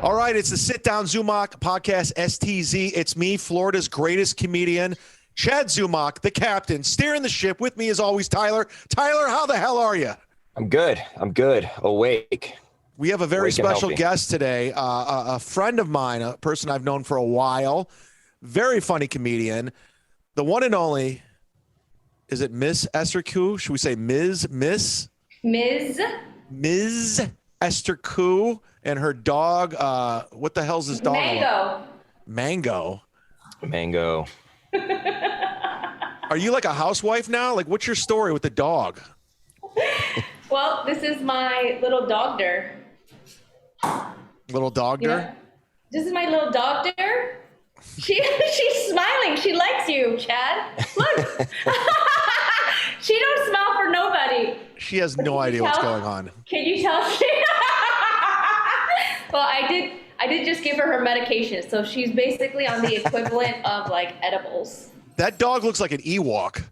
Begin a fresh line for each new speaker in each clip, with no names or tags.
All right, it's the Sit Down Zumock podcast, STZ. It's me, Florida's greatest comedian, chadzumock, the captain, steering the ship. With me, as always, Tyler. Tyler, how the hell are you?
I'm good. Awake.
We have a very special guest today, a friend of mine, a person I've known for a while, very funny comedian, the one and only, is it Miss Esther Ku? Should we say Ms. Esther Ku and her dog. What the hell's this dog? Mango. Are you like a housewife now? Like, what's your story with the dog?
Well, this is my little dogder.
Little dogder?
Yeah. This is my little dogder. She's smiling. She likes you, Chad. Look. She don't smile for nobody.
She has no idea what's going on.
Can you tell? Well, I did just give her medication, so she's basically on the equivalent of like edibles.
That dog looks like an Ewok.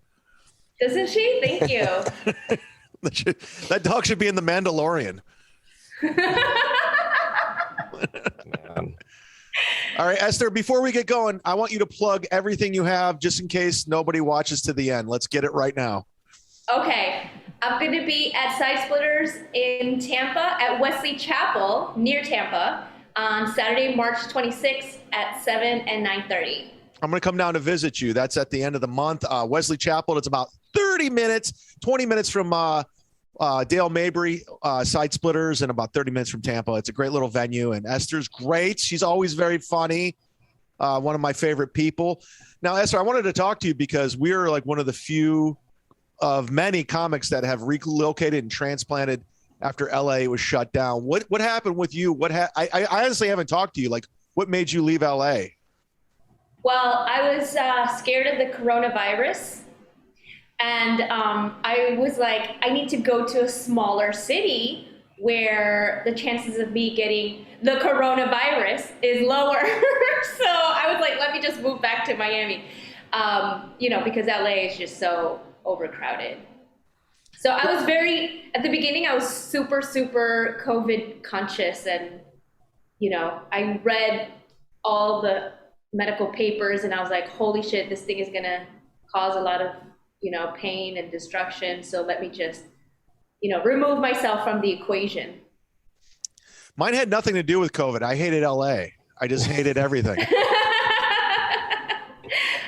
Doesn't she? Thank you.
That dog should be in The Mandalorian. All right, Esther, before we get going, I want you to plug everything you have just in case nobody watches to the end. Let's get it right now.
Okay. I'm going to be at Side Splitters in Tampa at Wesley Chapel, near Tampa, on Saturday, March 26th at 7 and 9:30.
I'm going to come down to visit you. That's at the end of the month. Wesley Chapel, it's about 20 minutes from Dale Mabry, Side Splitters, and about 30 minutes from Tampa. It's a great little venue, and Esther's great. She's always very funny. One of my favorite people. Now, Esther, I wanted to talk to you because we're like one of the few of many comics that have relocated and transplanted after LA was shut down. What happened with you? I honestly haven't talked to you. Like, what made you leave LA?
Well, I was scared of the coronavirus. And I was like, I need to go to a smaller city where the chances of me getting the coronavirus is lower. So I was like, let me just move back to Miami, because LA is just so overcrowded. So I was at the beginning, I was super, super COVID conscious. And, I read all the medical papers and I was like, holy shit, this thing is going to cause a lot of pain and destruction. So let me just, remove myself from the equation.
Mine had nothing to do with COVID. I hated LA. I just hated everything.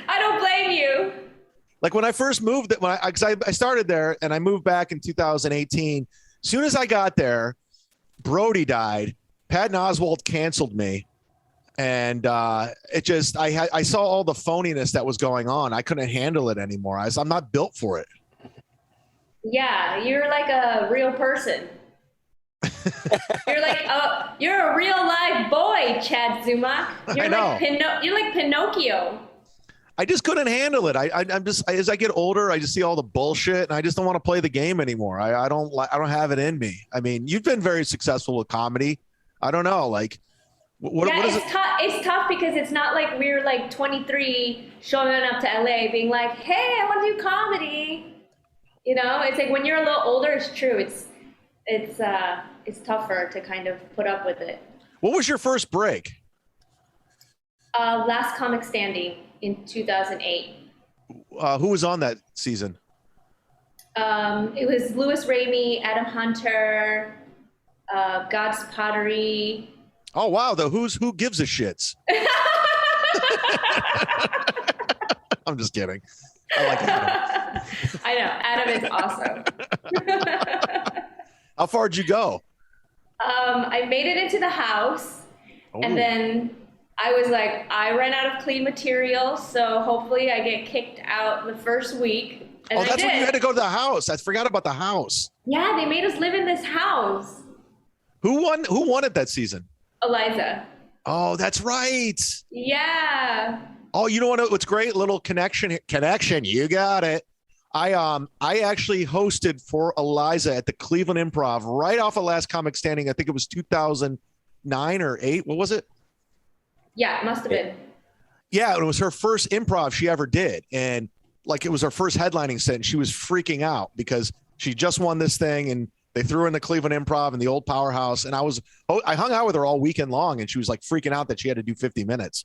I don't blame you.
Like when I first moved, because I started there and I moved back in 2018. As soon as I got there, Brody died. Patton Oswalt canceled me. And I saw all the phoniness that was going on. I couldn't handle it anymore. I'm not built for it.
Yeah, you're like a real person. You're a real live boy, chadzumock. You're like Pinocchio.
I just couldn't handle it. I'm just, as I get older, I just see all the bullshit and I just don't want to play the game anymore. I don't have it in me. I mean, you've been very successful with comedy. I don't know, like, what is it?
It's tough because it's not like we're like 23 showing up to LA being like, hey, I want to do comedy. It's like when you're a little older, it's true. It's tougher to kind of put up with it.
What was your first break?
Last Comic Standing in 2008.
Who was on that season?
It was Louis Ramey, Adam Hunter, God's Pottery.
Oh, wow. Who gives a shits? I'm just kidding. I like Adam.
I know. Adam is awesome.
How far did you go?
I made it into the house.
Ooh.
And then I was like, I ran out of clean material. So hopefully I get kicked out the first week. And
that's when you had to go to the house. I forgot about the house.
Yeah, they made us live in this house.
Who won it that season?
Eliza.
Oh, that's right.
Yeah.
Oh, you know what's great? Little connection. You got it. I actually hosted for Eliza at the Cleveland Improv right off of Last Comic Standing. I think it was 2009 or 8. What was it?
Yeah, it must have been.
Yeah, it was her first improv she ever did. And like it was her first headlining set. And she was freaking out because she just won this thing and They threw her in the Cleveland Improv and the old Powerhouse. And I hung out with her all weekend long, and she was like freaking out that she had to do 50 minutes.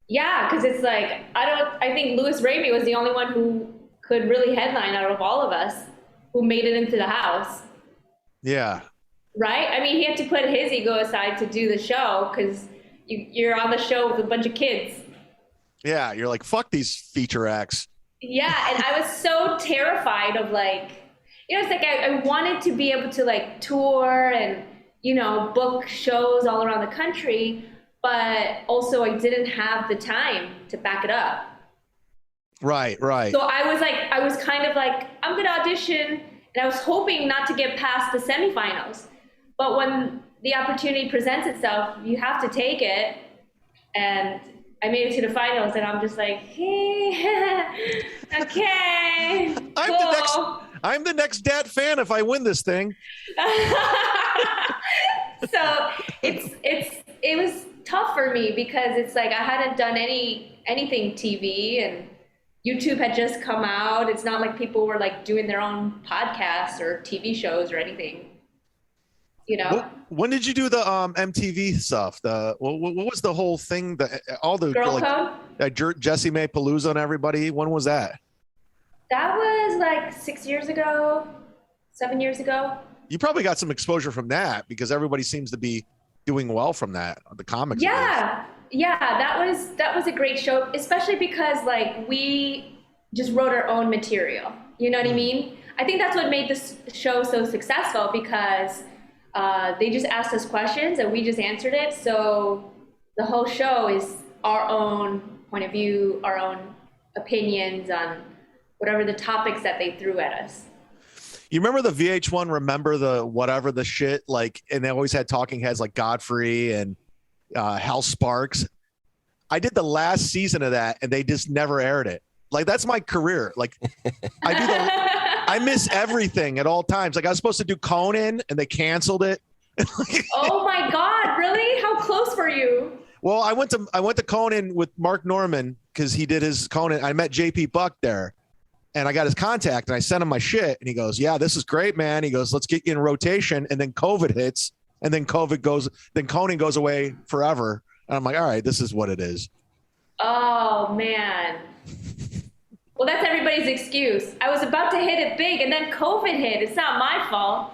Yeah, because it's like, I think Louis Ramey was the only one who could really headline out of all of us who made it into the house.
Yeah.
Right? I mean, he had to put his ego aside to do the show because you're on the show with a bunch of kids.
Yeah, you're like, fuck these feature acts.
Yeah, and I was so terrified of like, it's like I wanted to be able to like tour and, book shows all around the country, but also I didn't have the time to back it up.
Right.
So I was kind of like, I'm going to audition, and I was hoping not to get past the semifinals. But when the opportunity presents itself, you have to take it. And I made it to the finals, and I'm just like, hey, okay,
I'm the next Dat fan if I win this thing.
So it was tough for me because it's like I hadn't done anything TV, and YouTube had just come out. It's not like people were like doing their own podcasts or TV shows or anything.
When did you do the MTV stuff? What was the whole thing? All the
Girl Code?
Jessie Mae Palooza and everybody. When was that?
That was like 6 years ago, 7 years ago.
You probably got some exposure from that because everybody seems to be doing well from that. The comics.
Yeah, that was a great show, especially because like we just wrote our own material. You know what I mean? I think that's what made this show so successful because they just asked us questions and we just answered it. So the whole show is our own point of view, our own opinions on whatever the topics that they threw at us.
You remember the VH1 Remember the whatever the shit, like, and they always had talking heads like Godfrey and Hal Sparks. I did the last season of that and they just never aired it. Like, that's my career. Like, I miss everything at all times. Like, I was supposed to do Conan and they canceled it.
Oh my God, really? How close were you?
Well, I went to Conan with Mark Norman because he did his Conan. I met JP Buck there. And I got his contact and I sent him my shit. And he goes, yeah, this is great, man. He goes, let's get you in rotation. And then COVID hits. And then then Conan goes away forever. And I'm like, all right, this is what it is.
Oh, man. Well, that's everybody's excuse. I was about to hit it big and then COVID hit. It's not my fault.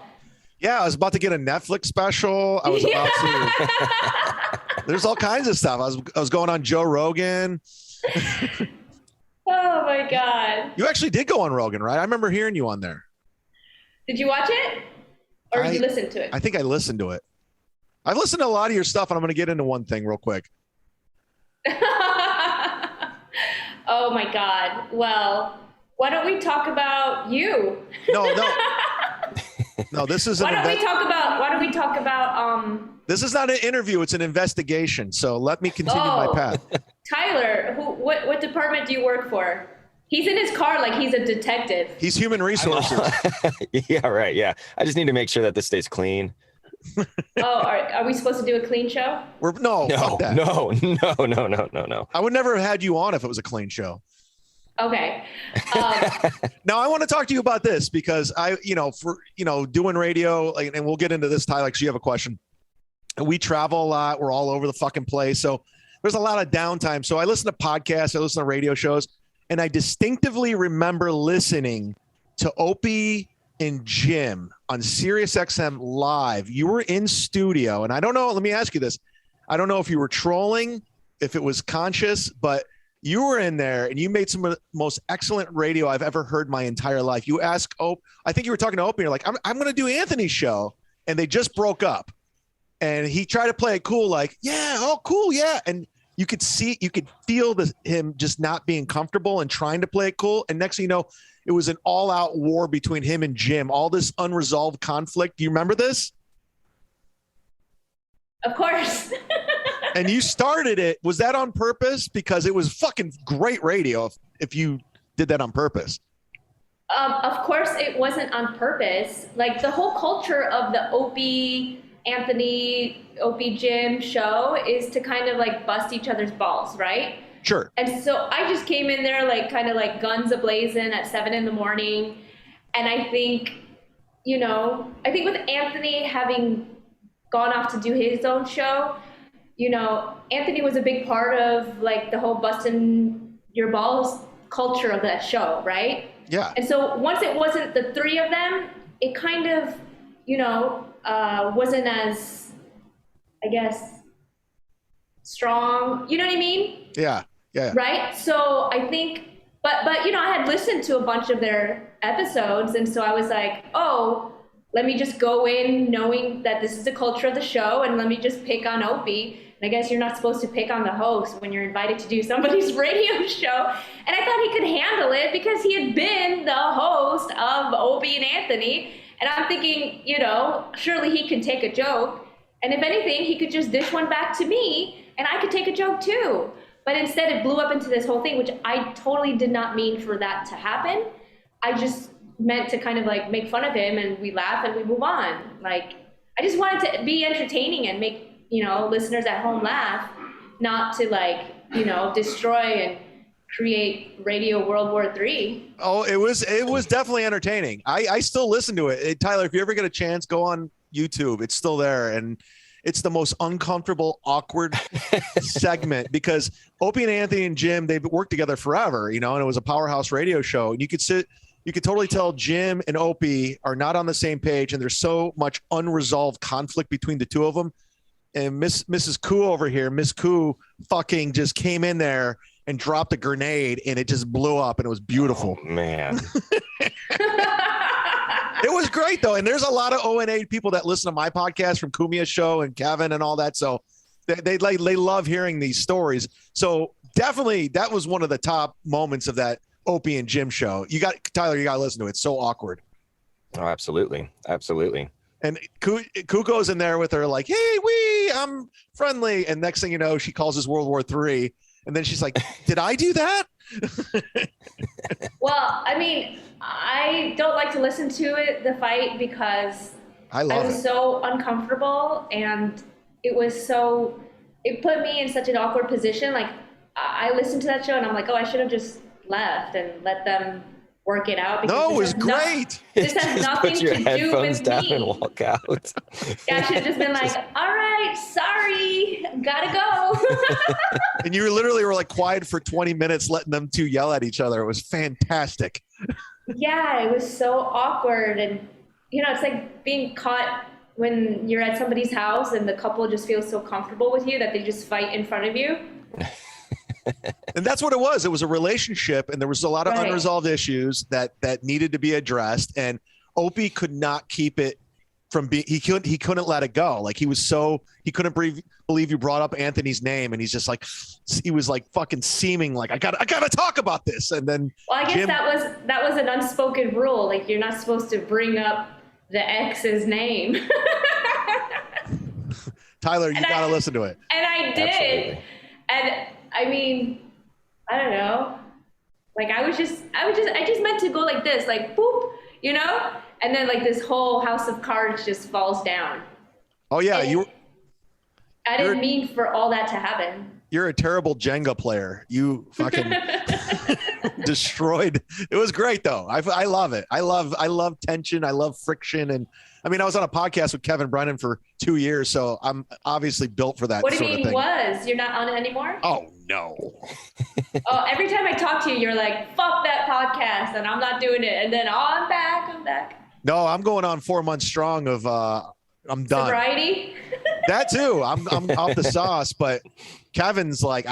Yeah, I was about to get a Netflix special. I was about to. There's all kinds of stuff. I was going on Joe Rogan.
Oh my God.
You actually did go on Rogan, right? I remember hearing you on there.
Did you watch it? Or did you listen to it?
I think I listened to it. I've listened to a lot of your stuff, and I'm going to get into one thing real quick.
Oh my God. Well, why don't we talk about you?
No. No, this is
Why don't we talk about
This is not an interview, it's an investigation. So let me continue my path.
Tyler, what department do you work for? He's in his car like he's a detective.
He's human resources.
Yeah, right. Yeah. I just need to make sure that this stays clean.
Oh, are we supposed to do a clean show?
No.
I would never have had you on if it was a clean show.
Okay.
Now I want to talk to you about this because doing radio, like, and we'll get into this, Tyler, because you have a question. We travel a lot. We're all over the fucking place. So there's a lot of downtime. So I listen to podcasts, I listen to radio shows, and I distinctively remember listening to Opie and Jim on Sirius XM live. You were in studio, and I don't know, let me ask you this. I don't know if you were trolling, if it was conscious, but you were in there and you made some of the most excellent radio I've ever heard my entire life. You asked I think you were talking to Opie, and you're like, I'm going to do Anthony's show. And they just broke up. And he tried to play it cool, like, yeah, oh, cool, yeah. And you could feel him just not being comfortable and trying to play it cool. And next thing you know, it was an all-out war between him and Jim, all this unresolved conflict. Do you remember this?
Of course.
And you started it. Was that on purpose? Because it was fucking great radio if you did that on purpose.
Of course it wasn't on purpose. Like, the whole culture of the Opie Jim show is to kind of like bust each other's balls, right?
Sure.
And so I just came in there like kind of like guns a-blazing at 7 a.m. And I think, I think with Anthony having gone off to do his own show, Anthony was a big part of like the whole busting your balls culture of that show, right?
Yeah.
And so once it wasn't the three of them, it kind of, wasn't as, I guess, strong. You know what I mean?
Yeah. Yeah.
Right. So I think, but I had listened to a bunch of their episodes, and so I was like, oh, let me just go in knowing that this is the culture of the show, and let me just pick on Opie. And I guess you're not supposed to pick on the host when you're invited to do somebody's radio show. And I thought he could handle it because he had been the host of Opie and Anthony. And I'm thinking, surely he can take a joke. And if anything, he could just dish one back to me and I could take a joke too. But instead it blew up into this whole thing, which I totally did not mean for that to happen. I just meant to kind of like make fun of him and we laugh and we move on. Like, I just wanted to be entertaining and make, listeners at home laugh, not to like, destroy and create Radio World War III.
Oh, it was definitely entertaining. I still listen to it. Hey, Tyler, if you ever get a chance, go on YouTube. It's still there. And it's the most uncomfortable, awkward segment because Opie and Anthony and Jim, they've worked together forever, and it was a powerhouse radio show. And you could totally tell Jim and Opie are not on the same page. And there's so much unresolved conflict between the two of them. And Mrs. Ku over here, Miss Ku fucking just came in there and dropped a grenade and it just blew up and it was beautiful.
Oh, man.
It was great though. And there's a lot of ONA people that listen to my podcast from Kumia's show and Kevin and all that. So they love hearing these stories. So definitely that was one of the top moments of that Opie and Jim show. Tyler, you got to listen to it. It's so awkward.
Oh, absolutely. Absolutely.
And Ku goes in there with her like, hey, I'm friendly. And next thing you know, she calls us World War III. And then she's like, did I do that?
Well, I mean, I don't like to listen to the fight because I was so uncomfortable and it put me in such an awkward position. Like I listened to that show and I'm like, oh, I should have just left and let them work it out.
No, it was great.
This has nothing
put your
to do
headphones
with
down
me.
and walk out.
Yeah, I should have just been like, all right, sorry, gotta go.
And you literally were like quiet for 20 minutes, letting them two yell at each other. It was fantastic.
Yeah, it was so awkward. And, it's like being caught when you're at somebody's house and the couple just feels so comfortable with you that they just fight in front of you.
And that's what it was. It was a relationship, and there was a lot of unresolved issues that needed to be addressed. And Opie could not keep it from being. He couldn't let it go. Like he couldn't believe you brought up Anthony's name, and he's just like he was like fucking seeming like I gotta talk about this. And then
I guess that was an unspoken rule. Like you're not supposed to bring up the ex's name.
Tyler, you gotta listen to it.
And I did. Absolutely. And I mean, I don't know. Like I just meant to go like this, like boop, and then like this whole house of cards just falls down.
Oh yeah,
I didn't mean for all that to happen. You're
a terrible Jenga player. You fucking destroyed. It was great though. I love it. I love tension. I love friction. And I mean, I was on a podcast with Kevin Brennan for 2 years, so I'm obviously built for that.
What do you mean you're not on it anymore?
Oh no.
Oh, every time I talk to you, you're like, fuck that podcast and I'm not doing it. And then I'm back. No,
I'm going on 4 months strong of I'm done.
Sobriety?
That too. I'm off the sauce, but Kevin's like,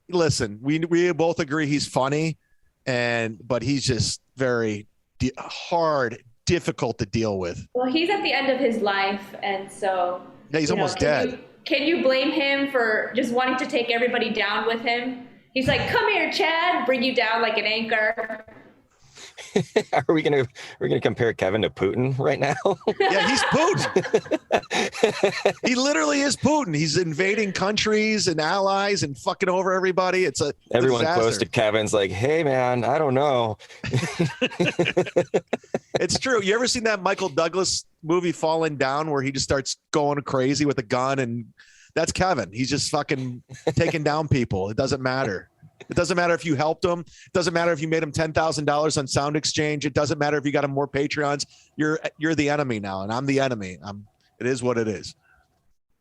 listen, we both agree he's funny but he's just very difficult to deal with.
Well, he's at the end of his life. And so
yeah, he's almost dead.
Can you blame him for just wanting to take everybody down with him? He's like, come here, Chad, bring you down like an anchor.
Are we gonna compare Kevin to Putin right now?
Yeah, he's Putin. He literally is Putin. He's invading countries and allies and fucking over everybody. It's
everyone
disaster.
Close to Kevin's like, hey man, I don't know.
It's true. You ever seen that Michael Douglas movie Falling Down where he just starts going crazy with a gun? And that's Kevin. He's just fucking taking down people. It doesn't matter. It doesn't matter if you helped him. It doesn't matter if you made him $10,000 on Sound Exchange. It doesn't matter if you got him more Patreons. You're the enemy now, and I'm the enemy. It is what it is.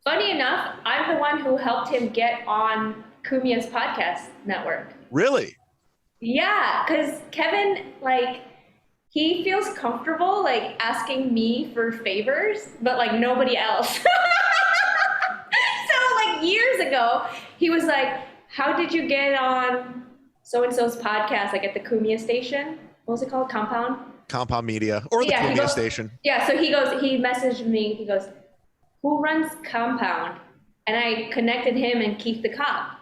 Funny
enough, I'm the one who helped him get on Kumia's podcast network.
Really?
Yeah, because Kevin, like, he feels comfortable, like, asking me for favors, but, like, nobody else. So, like, years ago, he was like, how did you get on so-and-so's podcast, like, at the Kumia station? What was it called? Compound
Media, or the Kumia station.
Yeah, so he messaged me, he goes, who runs Compound? And I connected him and Keith the Cop.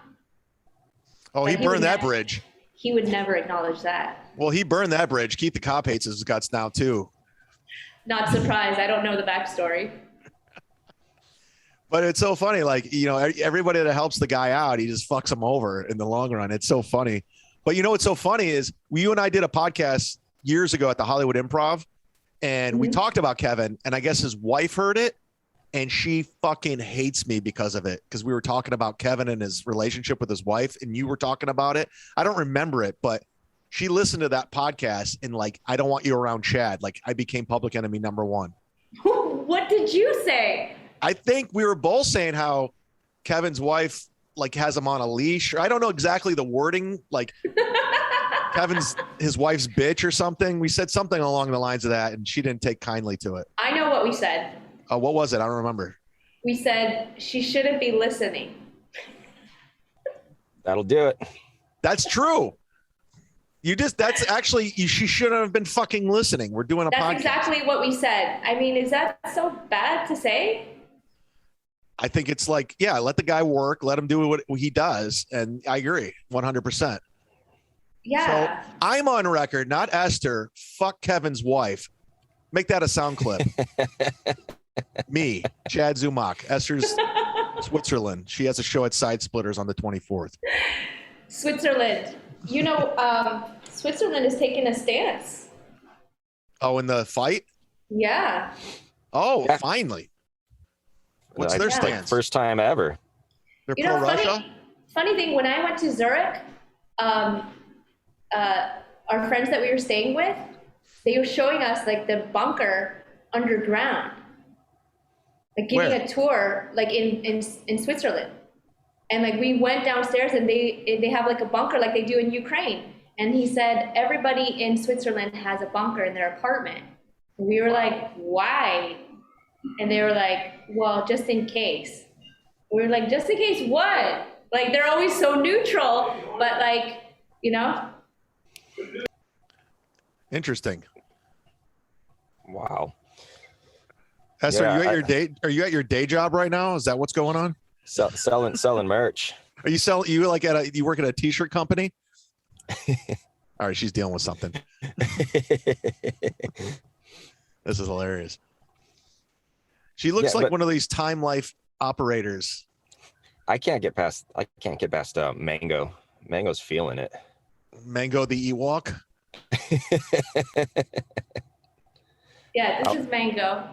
Oh, he burned that bridge.
He would never acknowledge that.
Well, he burned that bridge. Keith the Cop hates his guts now, too.
Not surprised. I don't know the backstory.
But it's so funny. Like, you know, everybody that helps the guy out, he just fucks him over in the long run. It's so funny. But you know what's so funny is you and I did a podcast years ago at the Hollywood Improv, and we talked about Kevin, and I guess his wife heard it, and she fucking hates me because of it, because we were talking about Kevin and his relationship with his wife, and you were talking about it. I don't remember it, but she listened to that podcast and, like, I don't want you around Chad. Like, I became public enemy number one.
What did you say?
I think we were both saying how Kevin's wife, like, has him on a leash. I don't know exactly the wording, like his wife's bitch or something. We said something along the lines of that, and she didn't take kindly to it.
I know what we said.
What was it? I don't remember. We
said she shouldn't be listening.
That'll do it.
That's true. She shouldn't have been fucking listening. We're doing a podcast. That's
exactly what we said. I mean, is that so bad to say?
I think it's like, yeah, let the guy work. Let him do what he does. And I agree 100%.
Yeah.
So I'm on record, not Esther. Fuck Kevin's wife. Make that a sound clip. Me, chad-zumock, Esther's Switzerland. She has a show at Side Splitters on the 24th.
Switzerland. You know, Switzerland is taking a stance.
Oh, in the fight?
Yeah.
Oh, yeah. Finally. What's their stance?
First time ever.
They're pro-Russia?
Funny thing, when I went to Zurich, our friends that we were staying with, they were showing us, like, the bunker underground. Like, giving a tour, like, in Switzerland. And, like, we went downstairs, and they have, like, a bunker like they do in Ukraine. And he said everybody in Switzerland has a bunker in their apartment. And we were like, why? And they were like, well, just in case. We were like, just in case what? Like, they're always so neutral, but, like, you know?
Interesting.
Wow.
Esther, are you at your day job right now? Is that what's going on?
Selling merch.
Are you you work at a t-shirt company? All right, she's dealing with something. This is hilarious. She looks like one of these Time Life operators.
I can't get past Mango. Mango's feeling it.
Mango the Ewok.
Yeah, this is Mango.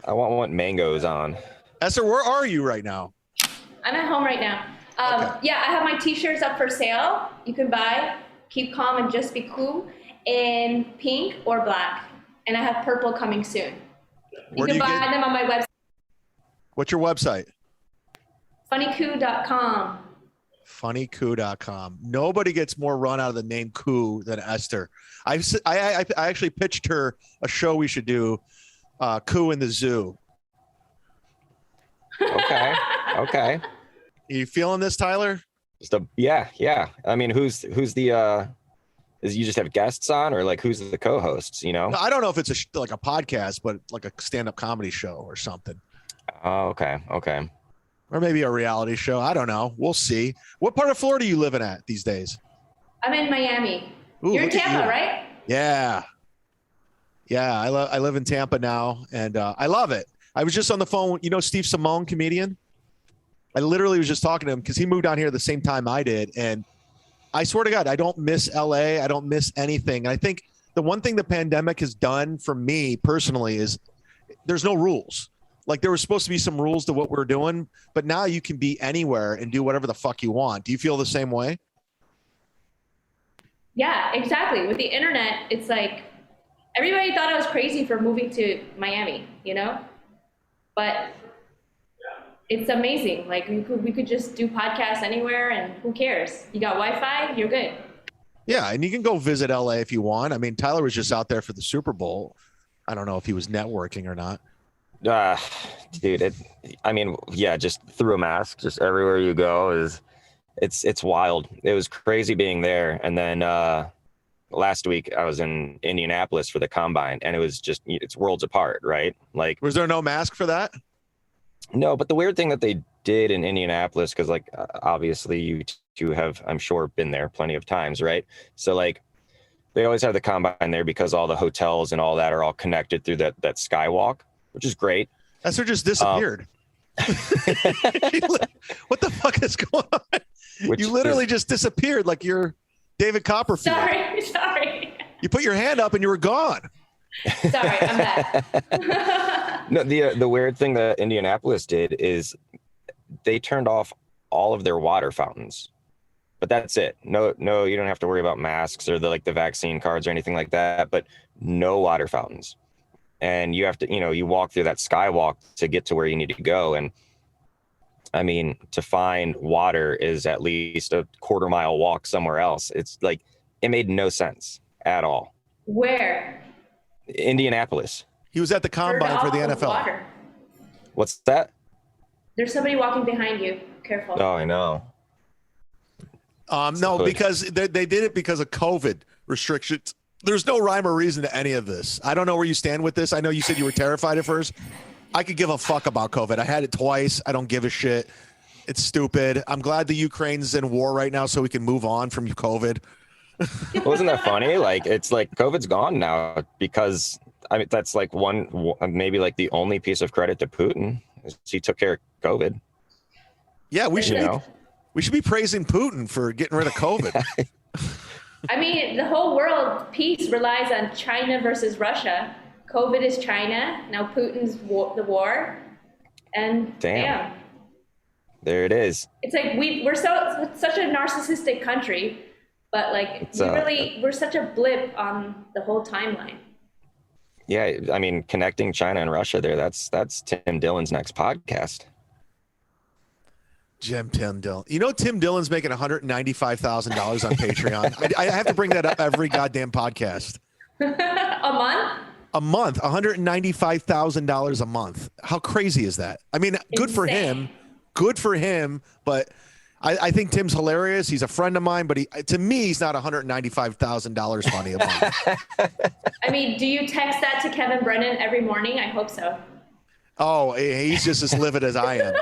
I want what Mango's on.
Esther, where are you right now?
I'm at home right now. Okay. Yeah, I have my t-shirts up for sale. You can buy Keep Calm and Just Be Cool in pink or black. And I have purple coming soon. You can buy them on my website.
What's your website?
funnyku.com.
funnyku.com. Nobody gets more run out of the name Ku than Esther. I actually pitched her a show we should do, Ku in the Zoo.
Okay. Are
you feeling this, Tyler?
Yeah. I mean, who's the is you just have guests on, or like who's the co-hosts, you know?
No, I don't know if it's like a podcast, but like a stand-up comedy show or something.
Oh, okay.
Or maybe a reality show. I don't know. We'll see. What part of Florida are you living at these days?
I'm in Miami. You're in Tampa, right?
Yeah. I live in Tampa now, and I love it. I was just on the phone. You know Steve Simone, comedian? I literally was just talking to him because he moved down here at the same time I did. And I swear to God, I don't miss LA. I don't miss anything. And I think the one thing the pandemic has done for me personally is there's no rules. Like, there was supposed to be some rules to what we're doing, but now you can be anywhere and do whatever the fuck you want. Do you feel the same way?
Yeah, exactly. With the internet, it's like everybody thought I was crazy for moving to Miami, you know? But it's amazing. Like we could just do podcasts anywhere and who cares? You got Wi-Fi, you're good.
Yeah, and you can go visit LA if you want. I mean, Tyler was just out there for the Super Bowl. I don't know if he was networking or not.
Dude, yeah, just through a mask, just everywhere you go it's wild. It was crazy being there. And then last week I was in Indianapolis for the combine, and it's worlds apart, right? Like,
Was there no mask for that?
no, but the weird thing that they did in Indianapolis, because like obviously you two have, I'm sure, been there plenty of times, right? So like they always have the combine there because all the hotels and all that are all connected through that skywalk, which is great.
Esther just disappeared. What the fuck is going on? You literally just disappeared like you're David Copperfield.
Sorry.
You put your hand up and you were gone.
Sorry, I'm back.
No, the weird thing that Indianapolis did is they turned off all of their water fountains, but that's it. No, you don't have to worry about masks or the vaccine cards or anything like that, but no water fountains. And you have to, you walk through that skywalk to get to where you need to go. And I mean, to find water is at least a quarter-mile walk somewhere else. It's like, it made no sense at all.
Where?
Indianapolis.
He was at the combine for the NFL.
Water.
What's that?
There's somebody walking behind you. Careful.
Oh, I know.
No, because they did it because of COVID restrictions. There's no rhyme or reason to any of this. I don't know where you stand with this. I know you said you were terrified at first. I could give a fuck about COVID. I had it twice. I don't give a shit. It's stupid. I'm glad the Ukraine's in war right now so we can move on from COVID.
Wasn't that funny? Like, it's like COVID's gone now because that's like maybe like the only piece of credit to Putin is he took care of COVID.
Yeah, we should be praising Putin for getting rid of COVID.
I mean, the whole world peace relies on China versus Russia. COVID is China. Now Putin's the war. And damn.
There it is.
It's like we're such a narcissistic country, but like we're such a blip on the whole timeline.
Yeah, I mean, connecting China and Russia there, that's Tim Dillon's next podcast.
Tim Dillon. You know, Tim Dillon's making $195,000 on Patreon. I have to bring that up every goddamn podcast.
A month?
A month, $195,000 a month. How crazy is that? I mean, good for him. Good for him. But I think Tim's hilarious. He's a friend of mine, but to me, he's not $195,000 funny a month.
I mean, do you text that to Kevin Brennan every morning? I hope so.
Oh, he's just as livid as I am.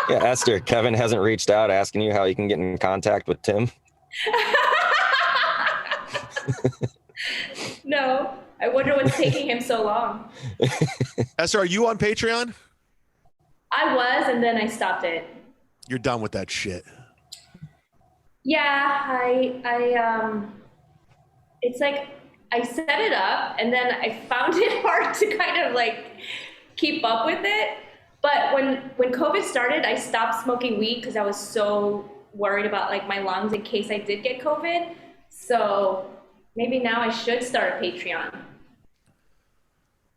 Yeah, Esther, Kevin hasn't reached out asking you how you can get in contact with Tim.
No, I wonder what's taking him so long.
Esther, are you on Patreon?
I was, and then I stopped it.
You're done with that shit.
Yeah, I it's like I set it up, and then I found it hard to kind of like keep up with it. But when COVID started, I stopped smoking weed because I was so worried about like my lungs in case I did get COVID. So maybe now I should start a Patreon.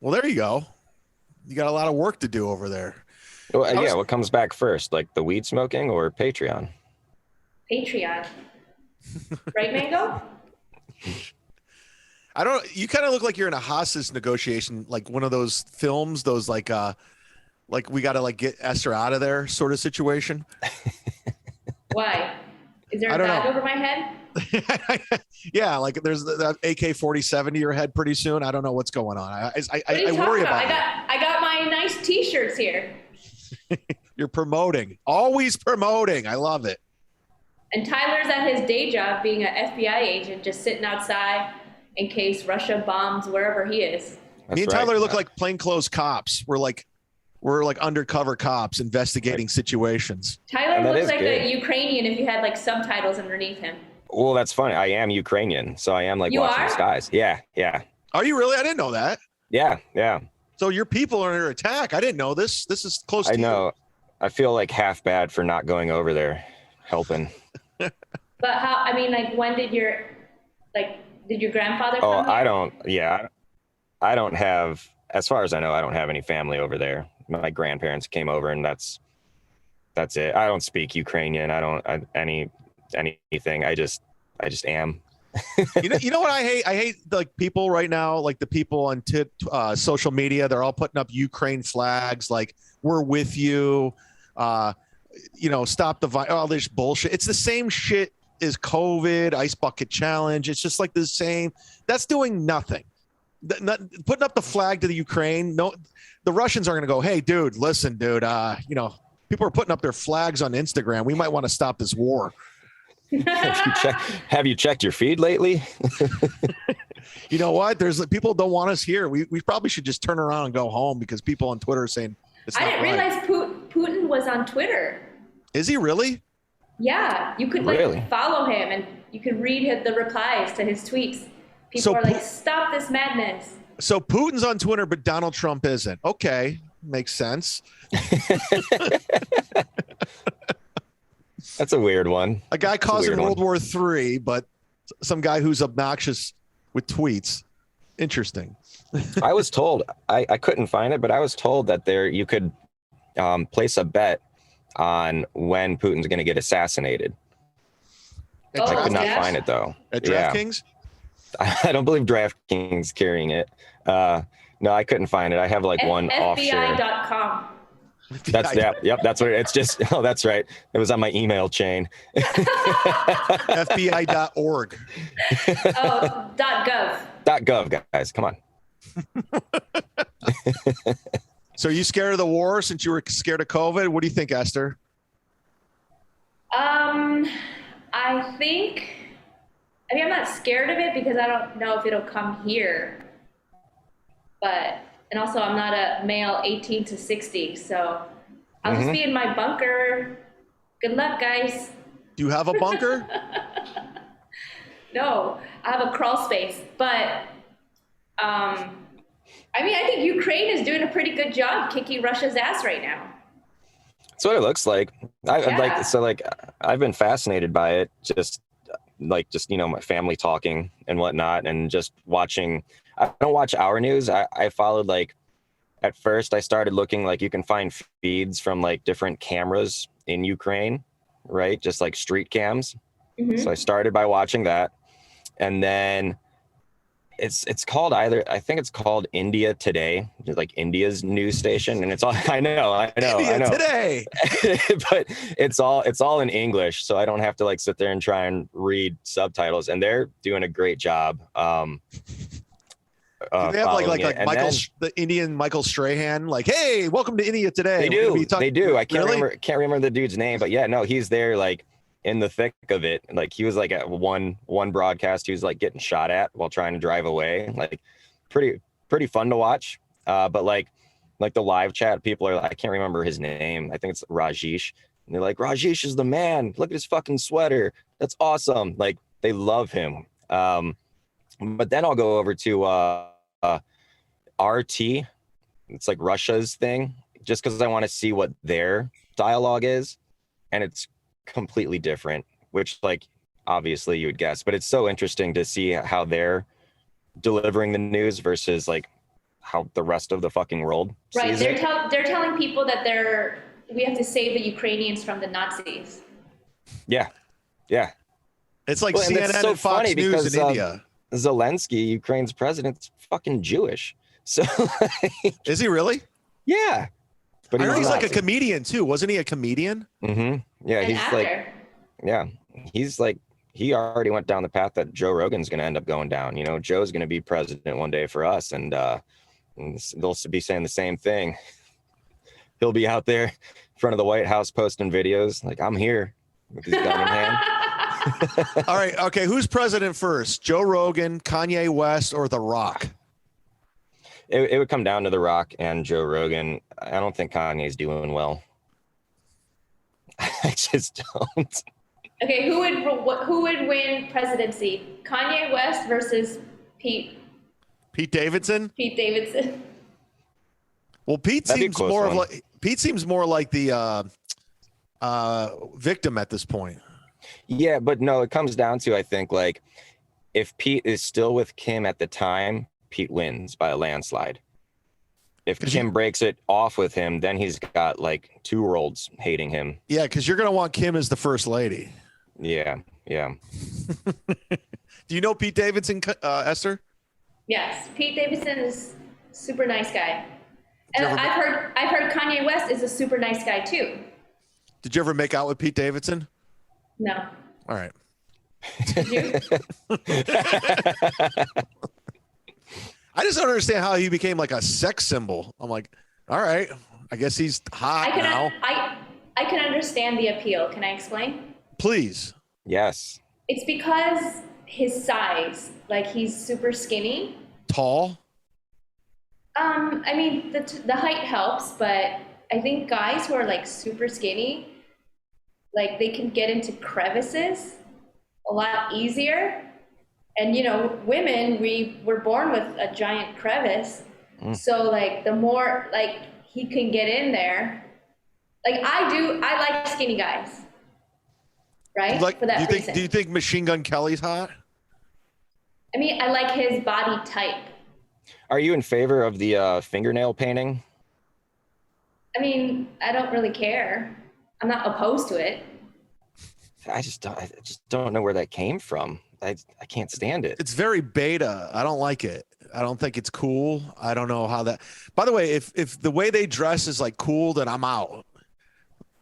Well, there you go. You got a lot of work to do over there.
Well, yeah, what comes back first, like the weed smoking or Patreon?
Patreon. Right, Mango?
You kind of look like you're in a hostage negotiation, like one of those films, those like we got to like get Esther out of there sort of situation.
Why? Is there a bag over my head?
Yeah, like there's that AK-47 to your head pretty soon. I don't know what's going on. I worry about it.
I got my nice T-shirts here.
You're promoting. Always promoting. I love it.
And Tyler's at his day job being an FBI agent, just sitting outside in case Russia bombs wherever he is.
Me and Tyler look like plainclothes cops. We're like undercover cops investigating situations.
Tyler looks like a Ukrainian if you had like subtitles underneath him.
Well, that's funny. I am Ukrainian, so I am like watching the skies. Yeah.
Are you really? I didn't know that.
Yeah.
So your people are under attack. I didn't know this. This is close to you. I know.
I feel like half bad for not going over there helping.
But how, I mean, like when did Like, did your grandfather
Oh,
come here?
I don't. Yeah, I don't have. As far as I know, I don't have any family over there. My grandparents came over, and that's it. I don't speak Ukrainian. I don't anything. I just am.
You know what I hate? I hate like people right now, like the people on social media. They're all putting up Ukraine flags, like we're with you. Stop the virus. All this bullshit. It's the same shit as COVID, ice bucket challenge. It's just like the same. That's doing nothing. Putting up the flag to the Ukraine. No, the Russians are going to go, hey, dude, listen, dude. People are putting up their flags on Instagram. We might want to stop this war.
Have you checked your feed lately?
You know what? People don't want us here. We probably should just turn around and go home because people on Twitter are saying it's
I
not
didn't realize Putin was on Twitter.
Is he really?
Yeah, you could follow him and you could read the replies to his tweets. People are like, stop this madness.
So Putin's on Twitter, but Donald Trump isn't. Okay, makes sense.
That's a weird one.
A guy causing World War III, but some guy who's obnoxious with tweets. Interesting.
I was told, I couldn't find it, but I was told that you could place a bet on when Putin's going to get assassinated. I could not find it though.
At DraftKings?
I don't believe DraftKings carrying it. No, I couldn't find it. I have like one offshore.
FBI.com.
That's yep. That's what it's just. Oh, that's right. It was on my email chain.
FBI.org.
Oh, .gov.
.gov, guys, come on.
So are you scared of the war since you were scared of COVID? What do you think, Esther?
I mean, I'm not scared of it because I don't know if it'll come here. And also I'm not a male 18 to 60, so I'll just be in my bunker. Good luck, guys.
Do you have a bunker?
No, I have a crawl space, but I think Ukraine is doing a pretty good job kicking Russia's ass right now.
That's what it looks like. I've been fascinated by it. Just my family talking and whatnot, and just watching. I don't watch our news. I followed at first I started looking you can find feeds from different cameras in Ukraine, right? Just street cams. Mm-hmm. So I started by watching that, and then it's called I think it's called India Today, India's news station, and it's all I know India Today, but it's all in English, so I don't have to sit there and try and read subtitles, and they're doing a great job.
They have the Indian Michael Strahan, hey, welcome to India Today.
They do. I can't remember the dude's name, but yeah, no, he's there in the thick of it. He was at one broadcast, he was getting shot at while trying to drive away. Pretty fun to watch. But the live chat, people are I can't remember his name. I think it's Rajesh. And they're Rajesh is the man. Look at his fucking sweater. That's awesome. They love him. But then I'll go over to RT. It's Russia's thing, just because I want to see what their dialogue is, and it's completely different, which obviously you would guess, but it's so interesting to see how they're delivering the news versus how the rest of the fucking world sees
it. They're telling people that we have to save the Ukrainians from the Nazis.
Yeah It's CNN
it's so
and Fox News in India.
Zelensky, Ukraine's president, is fucking Jewish. So
is he really?
Yeah. But
I heard he's a comedian too. Wasn't he a comedian?
Mm-hmm. Yeah, he's he already went down the path that Joe Rogan's going to end up going down. Joe's going to be president one day for us, and they'll be saying the same thing. He'll be out there in front of the White House posting videos I'm here with his gun in hand.
All right. Okay. Who's president first? Joe Rogan, Kanye West, or The Rock?
It would come down to The Rock and Joe Rogan. I don't think Kanye's doing well. I just don't.
Okay. Who would win presidency? Kanye West versus Pete
Davidson?
Pete Davidson.
Well, Pete seems more like the victim at this point.
Yeah, but no, it comes down to, I think, if Pete is still with Kim at the time, Pete wins by a landslide. If Kim breaks it off with him, then he's got like 2-year-olds hating him.
Yeah, because you're going to want Kim as the first lady.
Yeah.
Do you know Pete Davidson, Esther?
Yes, Pete Davidson is a super nice guy. And
ever-
I've heard Kanye West is a super nice guy too.
Did you ever make out with Pete Davidson?
No.
All right.
Did you?
I just don't understand how he became like a sex symbol. I'm like, all right, I guess he's hot now.
I can understand the appeal. Can I explain?
Please.
Yes.
It's because his size, like he's super skinny.
Tall?
I mean, the height helps, but I think guys who are like super skinny, like they can get into crevices a lot easier. And you know, women, we were born with a giant crevice. So like the more like he can get in there, like I like skinny guys. Right?
Like,
For that reason.
do you think Machine Gun Kelly's hot?
I mean, I like his body type.
Are you in favor of the fingernail painting?
I mean, I don't really care. I'm not opposed to it.
I just don't know where that came from. I can't stand it.
It's very beta. I don't like it. I don't think it's cool. I don't know how that. By the way, if the way they dress is like cool, then I'm out.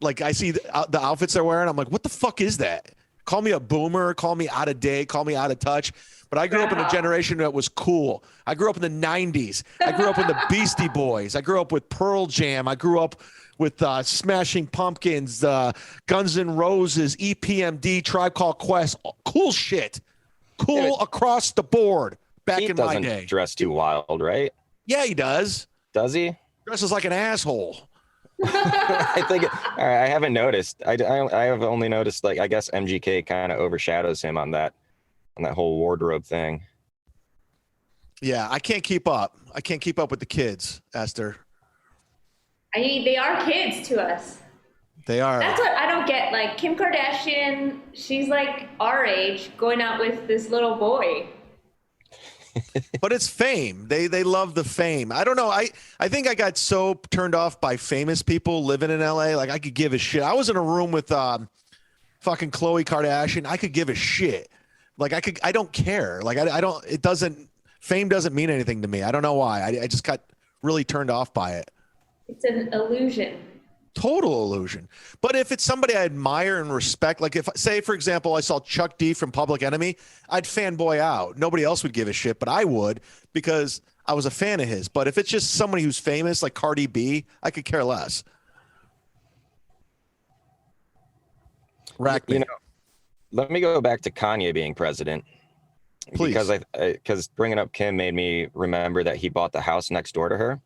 Like I see the outfits they're wearing, I'm like, what the fuck is that? Call me a boomer, call me out of date, call me out of touch. But I grew up in a generation that was cool. I grew up in the 90s. I grew up in the Beastie Boys. I grew up with Pearl Jam. I grew up with Smashing Pumpkins, Guns N' Roses, EPMD, Tribe Called Quest. Cool shit. Cool across the board back in my day.
He doesn't dress too wild, right?
Yeah, he does.
Does he?
Dresses like an asshole.
I think. All right, I haven't noticed. I have only noticed, like, I guess MGK kind of overshadows him on that whole wardrobe thing.
Yeah, I can't keep up. I can't keep up with the kids, Esther.
I mean, they are kids to us.
They are.
That's what I don't get. Like Kim Kardashian, she's like our age, going out with this little boy.
But it's fame. They love the fame. I don't know. I think I got so turned off by famous people living in LA. Like I could give a shit. I was in a room with fucking Khloe Kardashian. I could give a shit. Like I don't care. Like I don't. It doesn't. Fame doesn't mean anything to me. I don't know why. I just got really turned off by it.
It's an illusion.
Total illusion. But if it's somebody I admire and respect, like if, say, for example, I saw Chuck D from Public Enemy, I'd fanboy out. Nobody else would give a shit, but I would because I was a fan of his. But if it's just somebody who's famous, like Cardi B, I could care less. Rack me.
You know, let me go back to Kanye being president.
Please.
Because bringing up Kim made me remember that he bought the house next door to her.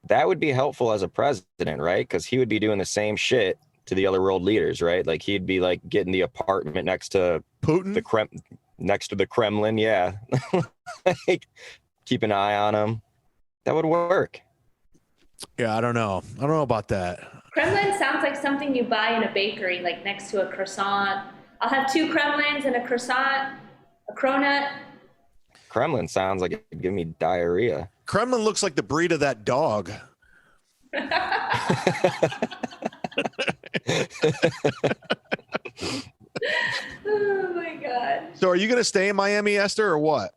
That would be helpful as a president, right? Because he would be doing the same shit to the other world leaders, right? Like he'd be like getting the apartment next to
Putin,
next to the Kremlin, yeah. Like keep an eye on him. That would work.
Yeah, I don't know about that.
Kremlin sounds like something you buy in a bakery, like next to a croissant. I'll have 2 Kremlins and a croissant, a cronut.
Kremlin sounds like it would give me diarrhea.
Kremlin looks like the breed of that dog.
Oh my God.
So are you going to stay in Miami, Esther, or what?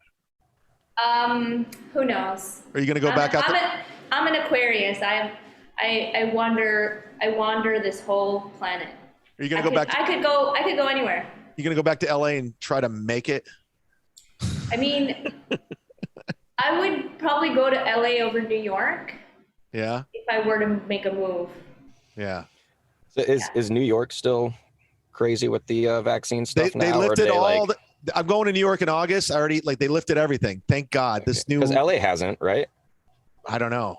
Who knows?
Are you going to go back out there?
I'm an Aquarius. I wander this whole planet.
Are you going to go back?
I could go anywhere.
You going to go back to LA and try to make it?
I mean, I would probably go to LA over New York.
Yeah.
If I were to make a move.
Yeah.
So is New York still crazy with the vaccine stuff now?
They lifted I'm going to New York in August. They lifted everything. Thank God.
Okay. Because LA hasn't, right?
I don't know.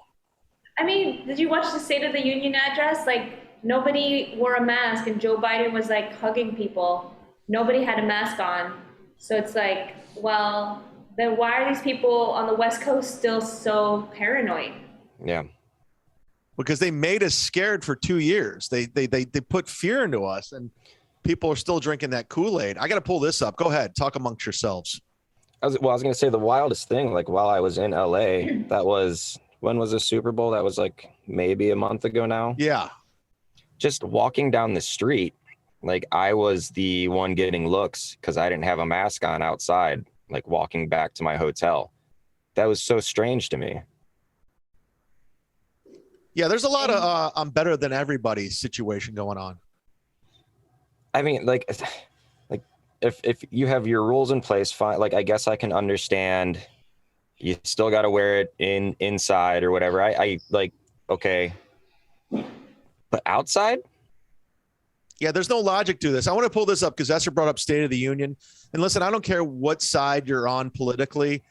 I mean, did you watch the State of the Union address? Like, nobody wore a mask and Joe Biden was like hugging people. Nobody had a mask on. So it's like, well, then why are these people on the West Coast still so paranoid?
Yeah.
Because they made us scared for 2 years. They put fear into us. And People are still drinking that Kool-Aid. I got to pull this up. Go ahead. Talk amongst yourselves.
I was going to say the wildest thing, like while I was in LA, when was the Super Bowl? That was like maybe a month ago now.
Yeah.
Just walking down the street, like I was the one getting looks because I didn't have a mask on outside, like walking back to my hotel. That was so strange to me.
Yeah, there's a lot of I'm better than everybody situation going on.
I mean, like if you have your rules in place, fine. Like, I guess I can understand. You still got to wear it inside or whatever. I like, okay, but outside?
Yeah, there's no logic to this. I want to pull this up because Esther brought up State of the Union. And listen, I don't care what side you're on politically.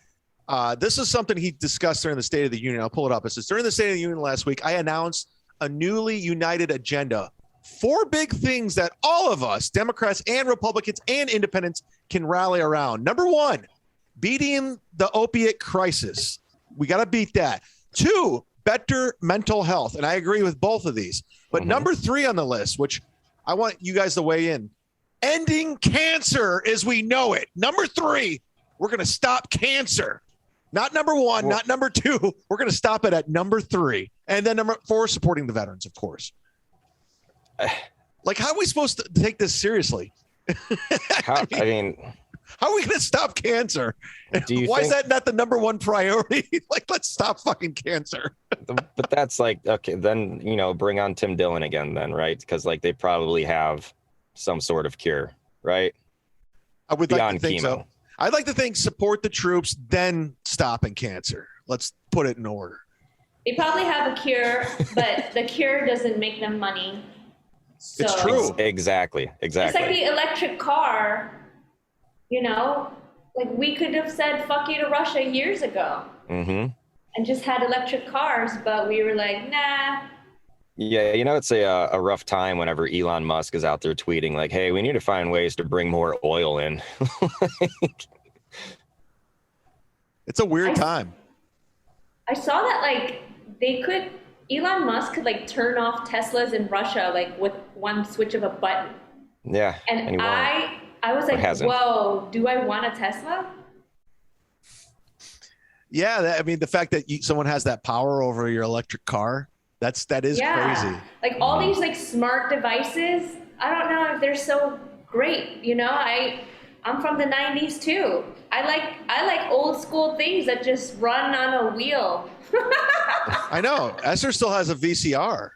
This is something he discussed during the State of the Union. I'll pull it up. It says, during the State of the Union last week, I announced a newly united agenda. 4 big things that all of us, Democrats and Republicans and independents, can rally around. Number 1, beating the opiate crisis. We got to beat that. 2, better mental health. And I agree with both of these. But number 3 on the list, which I want you guys to weigh in, ending cancer as we know it. Number 3, we're going to stop cancer. Not number 1, not number 2. We're going to stop it at number 3. And then number 4, supporting the veterans, of course. Like, how are we supposed to take this seriously?
I mean,
how are we going to stop cancer? Why is that not the number 1 priority? Like, let's stop fucking cancer.
But that's like, okay, then, bring on Tim Dillon again then, right? Because like they probably have some sort of cure, right?
I would
Beyond
like to think
chemo.
so. I'd like to think support the troops, then stopping cancer. Let's put it in order.
They probably have a cure, but the cure doesn't make them money. So,
It's true.
Exactly.
it's like the electric car, like we could have said fuck you to Russia years ago and just had electric cars, but we were like, nah.
Yeah, it's a rough time whenever Elon Musk is out there tweeting like, hey, we need to find ways to bring more oil in.
It's a weird time.
I saw that like Elon Musk could like turn off Teslas in Russia like with one switch of a button.
Yeah.
And I was like, whoa, do I want a Tesla?
Yeah, the fact that someone has that power over your electric car, that is crazy.
Like all these like smart devices, I don't know if they're so great. I'm from the 90s too. I like old school things that just run on a wheel.
I know. Esther still has a VCR.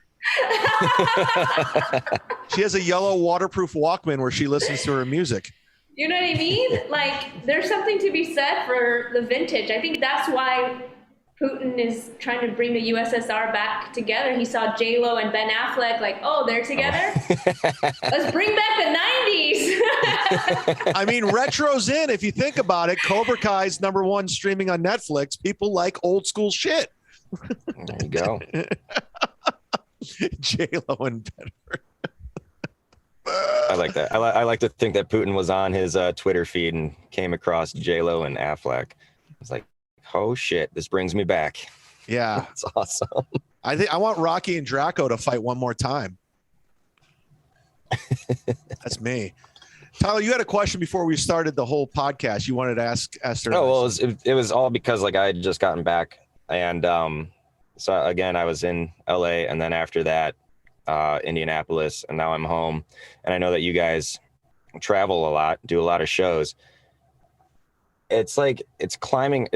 She has a yellow waterproof Walkman where she listens to her music.
You know what I mean? Like, there's something to be said for the vintage. I think that's why Putin is trying to bring the USSR back together. He saw J-Lo and Ben Affleck like, oh, they're together? Let's bring back the 90s.
I mean, retro's in. If you think about it, Cobra Kai's #1 streaming on Netflix. People like old school shit.
There you go.
J-Lo and Ben.
I like that. I like to think that Putin was on his Twitter feed and came across J-Lo and Affleck. It's like, oh shit, this brings me back.
Yeah.
That's awesome.
I want Rocky and Draco to fight one more time. That's me. Tyler, you had a question before we started the whole podcast. You wanted to ask Esther.
Oh, well, it was all because like I had just gotten back. And so again, I was in LA and then after that, Indianapolis, and now I'm home. And I know that you guys travel a lot, do a lot of shows. It's like climbing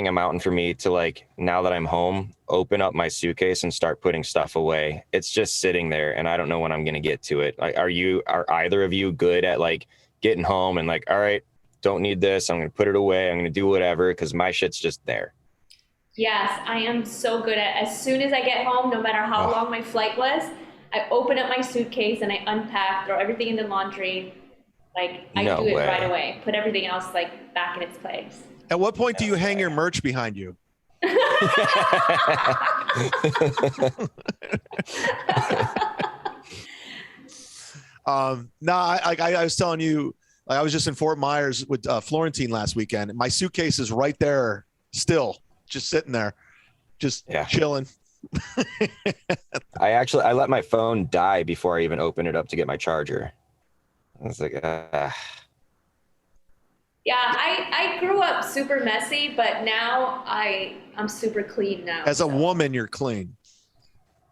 a mountain for me to, like, now that I'm home, open up my suitcase and start putting stuff away. It's just sitting there and I don't know when I'm going to get to it. Like, are either of you good at like getting home and like, all right, don't need this. I'm going to put it away. I'm going to do whatever, because my shit's just there.
Yes, I am so good at, as soon as I get home, no matter how long my flight was, I open up my suitcase and I unpack, throw everything in the laundry. Like, I do it right away. Put everything else like back in its place.
At what point do you hang your merch behind you? No, I was telling you, I was just in Fort Myers with Florentine last weekend. My suitcase is right there still, just sitting there, just chilling.
I let my phone die bore I even opened it up to get my charger. I was like,
Yeah, I grew up super messy, but now I'm super clean now.
As a woman, you're clean.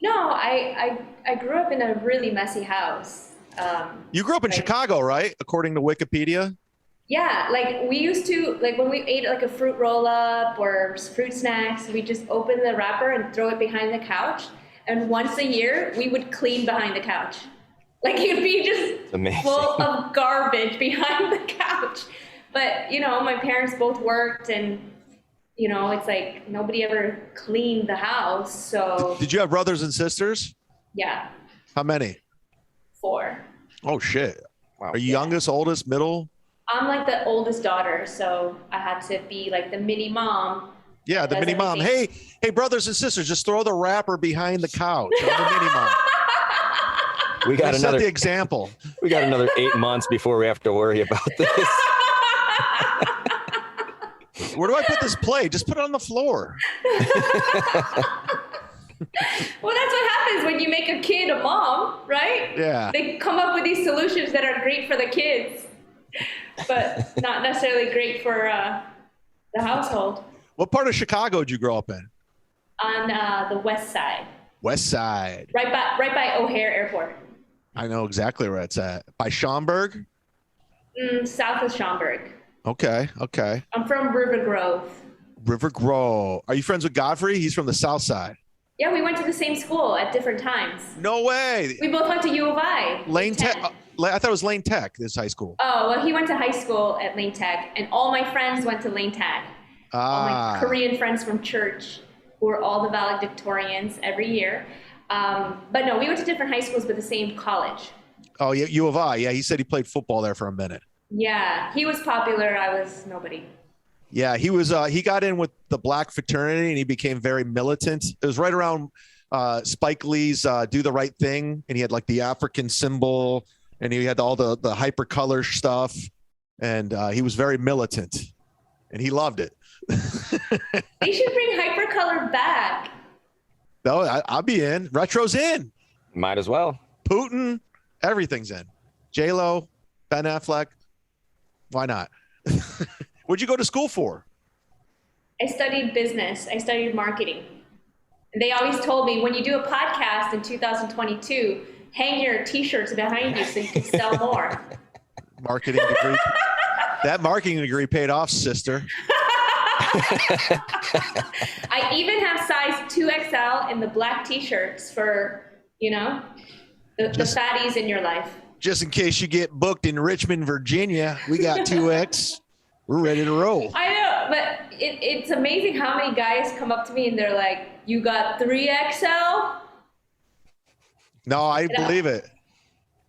No, I grew up in a really messy house.
You grew up in Chicago, right? According to Wikipedia.
Yeah, like we used to, like when we ate like a fruit roll up or fruit snacks, we just open the wrapper and throw it behind the couch. And once a year, we would clean behind the couch. Like it'd be just full of garbage behind the couch. But, you know, my parents both worked and, you know, it's like nobody ever cleaned the house. So.
Did you have brothers and sisters?
Yeah.
How many?
4.
Oh, shit. Wow. Are you youngest, oldest, middle?
I'm like the oldest daughter. So I had to be like the mini mom.
Yeah, the mini mom. Hey, brothers and sisters, just throw the wrapper behind the couch. I'm the mini mom.
We got another
set the example.
We got another 8 months before we have to worry about this.
Where do I put this plate? Just put it on the floor.
Well, that's what happens when you make a kid a mom, right?
Yeah.
They come up with these solutions that are great for the kids, but not necessarily great for the household.
What part of Chicago did you grow up in?
On the west side.
West side.
Right by O'Hare Airport.
I know exactly where it's at. By Schaumburg?
South of Schaumburg.
Okay.
I'm from River Grove.
River Grove. Are you friends with Godfrey? He's from the south side.
Yeah, we went to the same school at different times.
No way.
We both went to U of I.
Lane Tech. I thought it was Lane Tech, this high school.
Oh, well, he went to high school at Lane Tech, and all my friends went to Lane Tech. All my Korean friends from church, who were all the valedictorians every year. But no, we went to different high schools, but the same college.
Oh, yeah, U of I. Yeah, he said he played football there for a minute.
Yeah, he was popular. I was nobody.
Yeah, he was. He got in with the black fraternity, and he became very militant. It was right around Spike Lee's "Do the Right Thing," and he had like the African symbol, and he had all the hypercolor stuff, and he was very militant, and he loved it.
They should bring hypercolor back.
No, I'll be in. Retro's in.
Might as well.
Putin, everything's in. J-Lo, Ben Affleck. Why not? What'd you go to school for?
I studied business. I studied marketing. And they always told me, when you do a podcast in 2022, hang your t-shirts behind you so you can sell more.
Marketing degree. That marketing degree paid off, sister.
I even have size 2XL in the black t-shirts for, you know, the fatties in your life.
Just in case you get booked in Richmond, Virginia, we got 2X. We're ready to roll.
I know, but it's amazing how many guys come up to me and they're like, you got 3XL?
No, I believe it.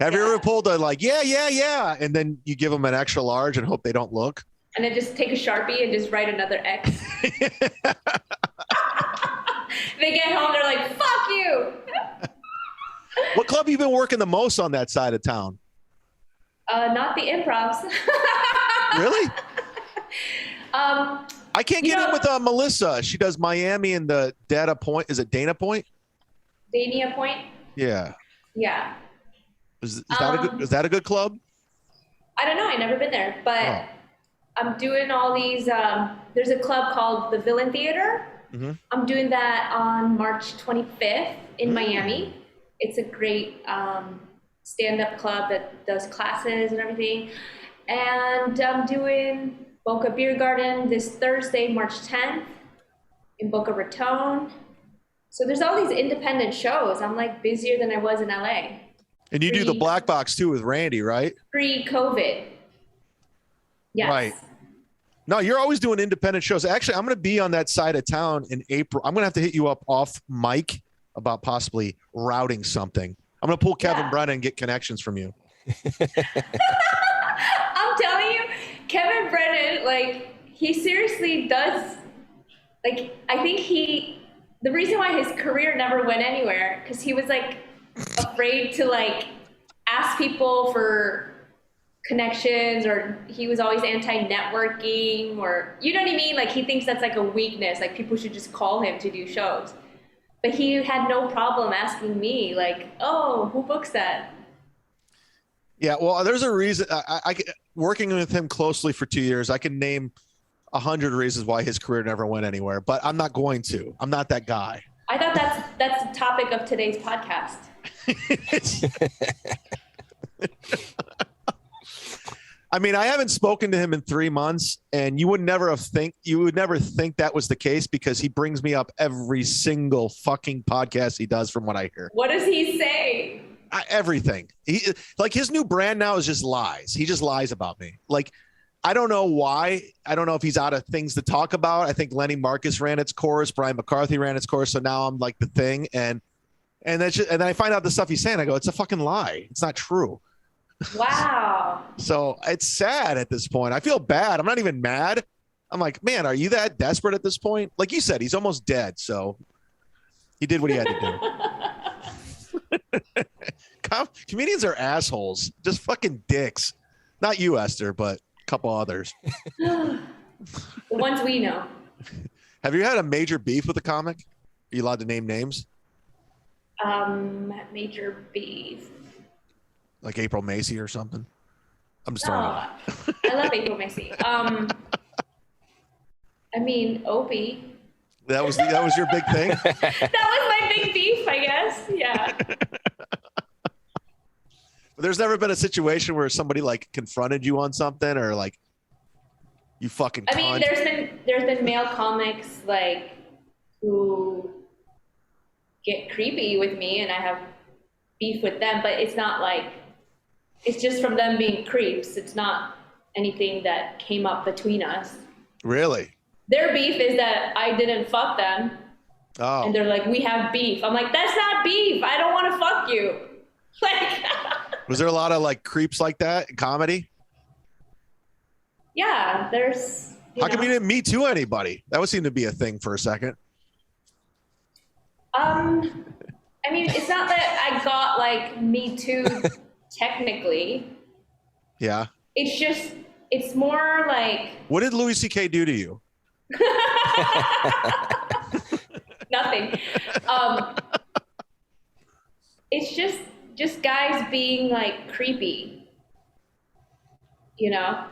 Have you ever pulled a like, yeah, and then you give them an extra large and hope they don't look?
And then just take a Sharpie and just write another X. They get home, they're like, fuck you.
What club have you been working the most on that side of town?
Not the improvs.
Really? I can't get in with Melissa. She does Miami and the Data Point. Is it Dana Point?
Dania Point?
Yeah.
Yeah.
Is that a good club?
I don't know. I've never been there, but I'm doing all these. There's a club called the Villain Theater. Mm-hmm. I'm doing that on March 25th in Miami. It's a great stand-up club that does classes and everything. And I'm doing Boca Beer Garden this Thursday, March 10th in Boca Raton. So there's all these independent shows. I'm like busier than I was in LA.
And you do the Black Box too with Randy, right?
Pre-COVID. Yes.
Right. No, you're always doing independent shows. Actually, I'm going to be on that side of town in April. I'm going to have to hit you up off mic about possibly routing something. I'm going to pull Kevin Brennan and get connections from you.
I'm telling you, Kevin Brennan, like, he seriously does, like, I think the reason why his career never went anywhere, because he was, like, afraid to, like, ask people for connections, or he was always anti-networking, or, you know what I mean? Like, he thinks that's, like, a weakness. Like, people should just call him to do shows. But he had no problem asking me, like, oh, who books that?
Yeah, well, there's a reason. Working with him closely for 2 years, I can name 100 reasons why his career never went anywhere, but I'm not going to. I'm not that guy.
I thought that's the topic of today's podcast.
I mean, I haven't spoken to him in 3 months, and you would never think that was the case because he brings me up every single fucking podcast he does from what I hear.
What does he say?
Everything. Like his new brand now is just lies. He just lies about me. Like, I don't know why. I don't know if he's out of things to talk about. I think Lenny Marcus ran its course. Brian McCarthy ran its course. So now I'm like the thing. And that's just, and then I find out the stuff he's saying. I go, it's a fucking lie. It's not true.
Wow.
So it's sad at this point. I feel bad. I'm not even mad. I'm like, man, are you that desperate at this point? Like you said, he's almost dead. So he did what he had to do. Comedians are assholes. Just fucking dicks. Not you, Esther, but a couple others.
The ones we know.
Have you had a major beef with a comic? Are you allowed to name names?
Major beef.
Like April Macy or something? I'm just throwing it.
I love April Macy. I mean, Opie.
That was your big thing?
That was my big beef, I guess. Yeah.
There's never been a situation where somebody like confronted you on something or like you fucking cunt.
I mean, there's been male comics like who get creepy with me and I have beef with them, but it's not like, it's just from them being creeps. It's not anything that came up between us.
Really?
Their beef is that I didn't fuck them.
Oh.
And they're like, we have beef. I'm like, that's not beef. I don't want to fuck you. Like,
was there a lot of like creeps like that in comedy?
Yeah, there's.
How come you didn't Me Too anybody? That would seem to be a thing for a second.
I mean, it's not that I got like Me Too technically.
Yeah.
It's just, it's more like.
What did Louis C.K. do to you?
Nothing. It's just guys being like creepy, you know?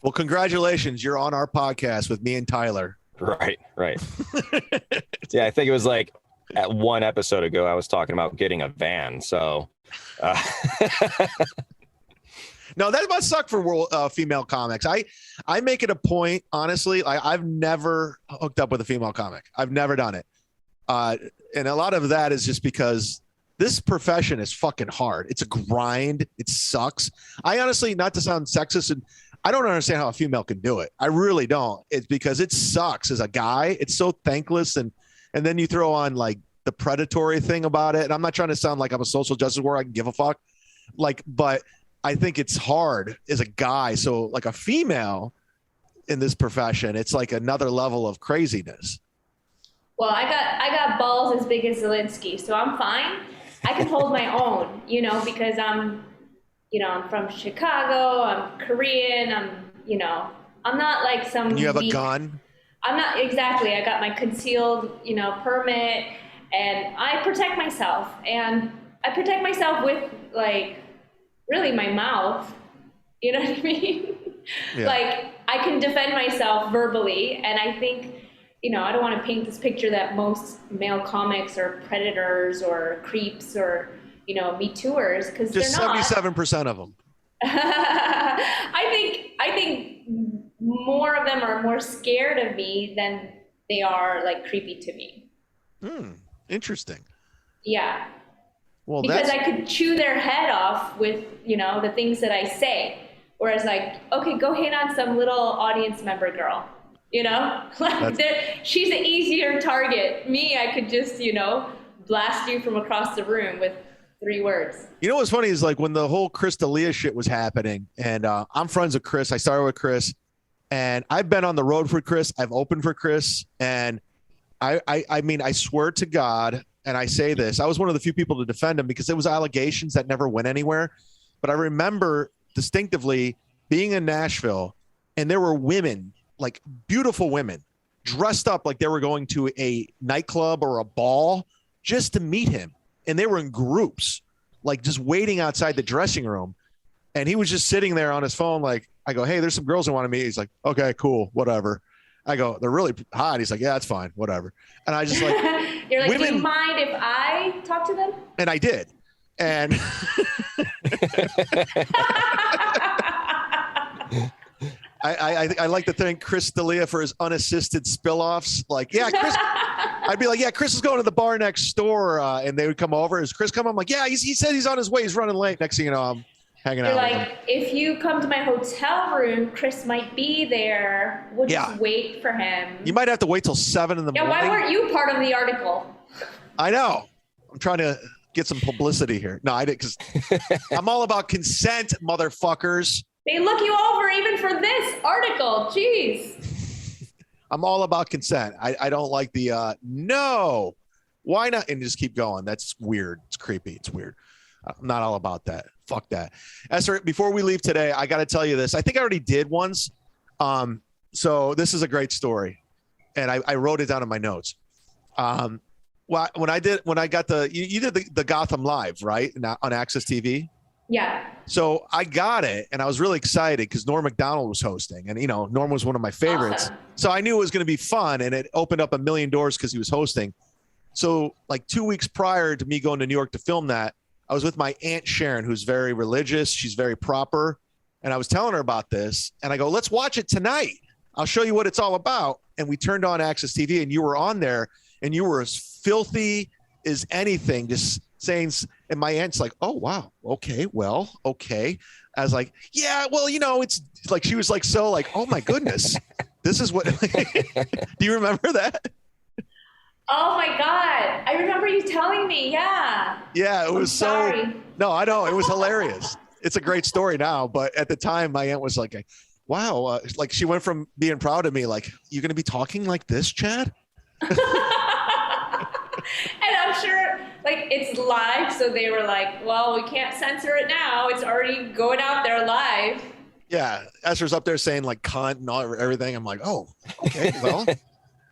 Well, congratulations. You're on our podcast with me and Tyler.
Right. Yeah, I think it was like at one episode ago, I was talking about getting a van. So,
no, that must suck for female comics. I make it a point, honestly. I've never hooked up with a female comic. I've never done it. And a lot of that is just because this profession is fucking hard. It's a grind. It sucks. I honestly, not to sound sexist, and I don't understand how a female can do it. I really don't. It's because it sucks as a guy. It's so thankless. And then you throw on like the predatory thing about it. And I'm not trying to sound like I'm a social justice warrior. I can give a fuck. Like, but I think it's hard as a guy. So like a female in this profession, it's like another level of craziness.
Well, I got balls as big as Zelensky, so I'm fine. I can hold my own, you know, because I'm from Chicago, I'm Korean, I'm not like some.
You have a gun?
I'm not, exactly. I got my concealed, permit, and I protect myself. And I protect myself with like, really my mouth. You know what I mean? Yeah. Like, I can defend myself verbally, and I think, I don't want to paint this picture that most male comics are predators or creeps or, Me Tooers, because they're not.
Just 77% of them.
I think more of them are more scared of me than they are like creepy to me.
Interesting.
Yeah.
Well,
because I could chew their head off with, the things that I say. Whereas like, okay, go hit on some little audience member girl. Like she's an easier target. Me, I could just, blast you from across the room with 3 words.
What's funny is like when the whole Chris D'Elia shit was happening, and I'm friends with Chris. I started with Chris, and I've been on the road for Chris. I've opened for Chris, and I mean, I swear to God, and I say this, I was one of the few people to defend him because it was allegations that never went anywhere. But I remember distinctively being in Nashville, and there were women, like beautiful women, dressed up like they were going to a nightclub or a ball just to meet him. And they were in groups, like just waiting outside the dressing room. And he was just sitting there on his phone. Like, I go, hey, there's some girls who want to meet. He's like, okay, cool, whatever. I go, they're really hot. He's like, yeah, that's fine, whatever. And I just like,
you're like,
women,
do you mind if I talk to them?
And I did. And I like to thank Chris D'Elia for his unassisted spill-offs. Like, yeah, Chris. I'd be like, yeah, Chris is going to the bar next door, and they would come over. Is Chris coming? I'm like, yeah, he said he's on his way. He's running late. Next thing you know, I'm hanging
You're
out.
like,
with him.
if you come to my hotel room, Chris might be there. We'll just wait for him.
You might have to wait till 7 in the morning.
Yeah, why weren't you part of the article?
I know. I'm trying to get some publicity here. No, I didn't, because I'm all about consent, motherfuckers.
They look you over even for this article. Jeez.
I'm all about consent. I don't like the no. Why not? And just keep going. That's weird. It's creepy. It's weird. I'm not all about that. Fuck that. Esther, before we leave today, I got to tell you this. I think I already did once. So this is a great story. And I wrote it down in my notes. Well, when I got you did the Gotham Live, right? On Access TV.
Yeah.
So I got it, and I was really excited because Norm Macdonald was hosting, and Norm was one of my favorites.
Awesome.
So I knew it was going to be fun, and it opened up a million doors because he was hosting. So like 2 weeks prior to me going to New York to film that, I was with my Aunt Sharon, who's very religious. She's very proper, and I was telling her about this, and I go, "Let's watch it tonight. I'll show you what it's all about." And we turned on Access TV, and you were on there, and you were as filthy as anything, just saying, and my aunt's like, "Oh, wow. Okay. Well, okay." I was like, "Yeah, well, it's like," she was like, "So like, oh my goodness, this is what," do you remember that?
Oh my God. I remember you telling me. Yeah.
Yeah. It was
sorry.
No, I know. It was hilarious. It's a great story now. But at the time, my aunt was like, wow. Like she went from being proud of me, like, "You're going to be talking like this, Chad?"
And I'm sure like it's live, so they were like, well, we can't censor it now. It's already going out there live.
Yeah. Esther's up there saying like cunt and everything. I'm like, oh, okay, well.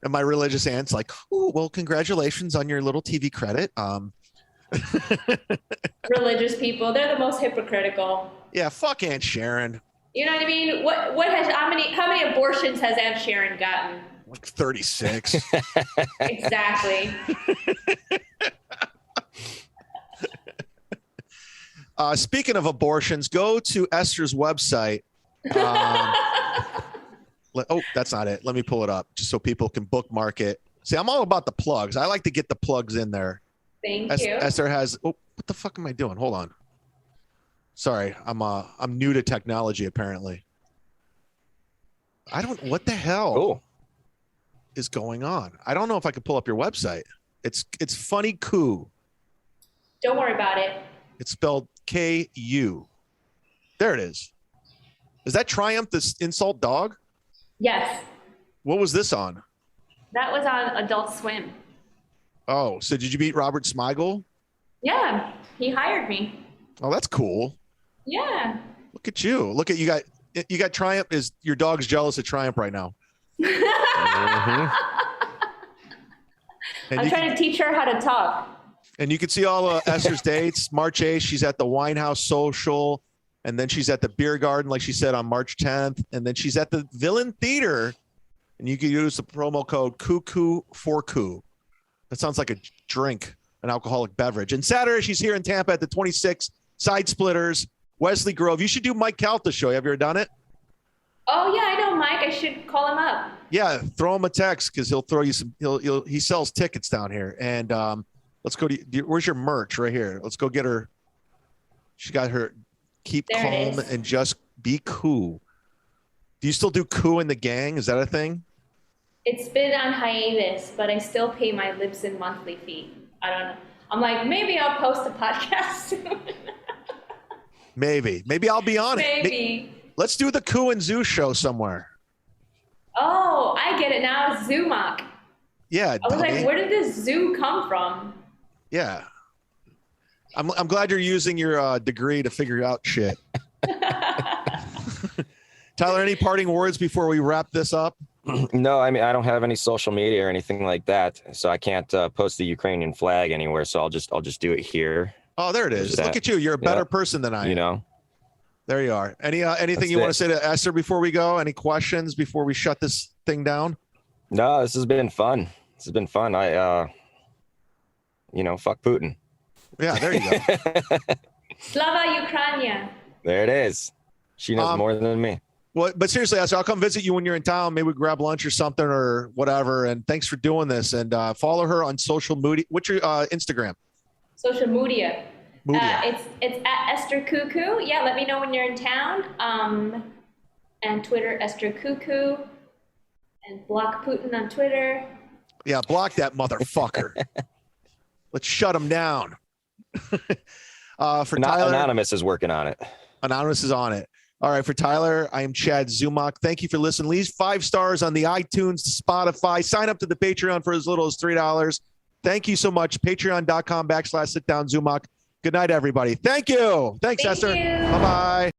And my religious aunt's like, "Oh, well, congratulations on your little TV credit."
Religious people, they're the most hypocritical.
Yeah, fuck Aunt Sharon.
You know what I mean? How many abortions has Aunt Sharon gotten?
Like 36.
Exactly.
Speaking of abortions, go to Esther's website. Oh, that's not it. Let me pull it up just so people can bookmark it. See, I'm all about the plugs. I like to get the plugs in there.
Thank you.
Esther has. Oh, what the fuck am I doing? Hold on. Sorry, I'm new to technology apparently. What the hell is going on? I don't know if I can pull up your website. It's Funny Ku.
Don't worry about it.
It's spelled Ku. There it is. Is that Triumph, this insult dog?
Yes.
What was this on?
That was on Adult Swim.
Oh, so did you meet Robert Smigel?
Yeah, he hired me.
Oh, that's cool.
Yeah.
Look at you. Look at you got Triumph. Is your dog's jealous of Triumph right now?
I'm trying to teach her how to talk.
And you can see all of Esther's dates. March 8th, she's at the Winehouse Social. And then she's at the Beer Garden, like she said, on March 10th. And then she's at the Villain Theater. And you can use the promo code KUKU4KU. That sounds like a drink, an alcoholic beverage. And Saturday, she's here in Tampa at the 26 Side Splitters, Wesley Grove. You should do Mike Calta's show. Have you ever done it?
Oh, yeah, I know Mike. I should call him up.
Yeah, throw him a text because he'll throw you some. He sells tickets down here. And let's go to. Where's your merch? Right here. Let's go get her. She got her. Keep
there
calm and just be cool. Do you still do Ku in the Gang? Is that a thing?
It's been on hiatus, but I still pay my Libsyn monthly fee. I don't know. I'm like, maybe I'll post a podcast soon.
Maybe I'll be on it.
Maybe.
Let's do the Ku and Zoo show somewhere.
Oh, I get it now. Zoomock.
Yeah.
I was like, where did this zoo come from?
Yeah. I'm glad you're using your degree to figure out shit. Tyler, any parting words before we wrap this up?
No, I mean, I don't have any social media or anything like that, so I can't post the Ukrainian flag anywhere. So I'll just do it here.
Oh, there it is. Look at you. You're a better person than I am. There you are. Anything
That's
you want
it.
to say to Esther before we go? Any questions before we shut this thing down?
No, this has been fun. This has been fun. Fuck Putin.
Yeah, there you go.
Slava Ukraina.
There it is. She knows more than me.
Well, but seriously, Esther, I'll come visit you when you're in town. Maybe we grab lunch or something or whatever. And thanks for doing this. And follow her on social media. What's your Instagram?
Social media.
Media.
It's at Esther Ku. Yeah, let me know when you're in town. And Twitter, Esther Ku. And block Putin on Twitter.
Yeah, block that motherfucker. Let's shut him down. For Tyler,
Anonymous is working on it.
Anonymous is on it. All right, for Tyler, I am chad-zumock. Thank you for listening. Leave 5 stars on the iTunes, Spotify. Sign up to the Patreon for as little as $3. Thank you so much. Patreon.com/sitdownzumock. Good night, everybody. Thank you. Thanks,
Thank
Esther.
you.
Bye-bye.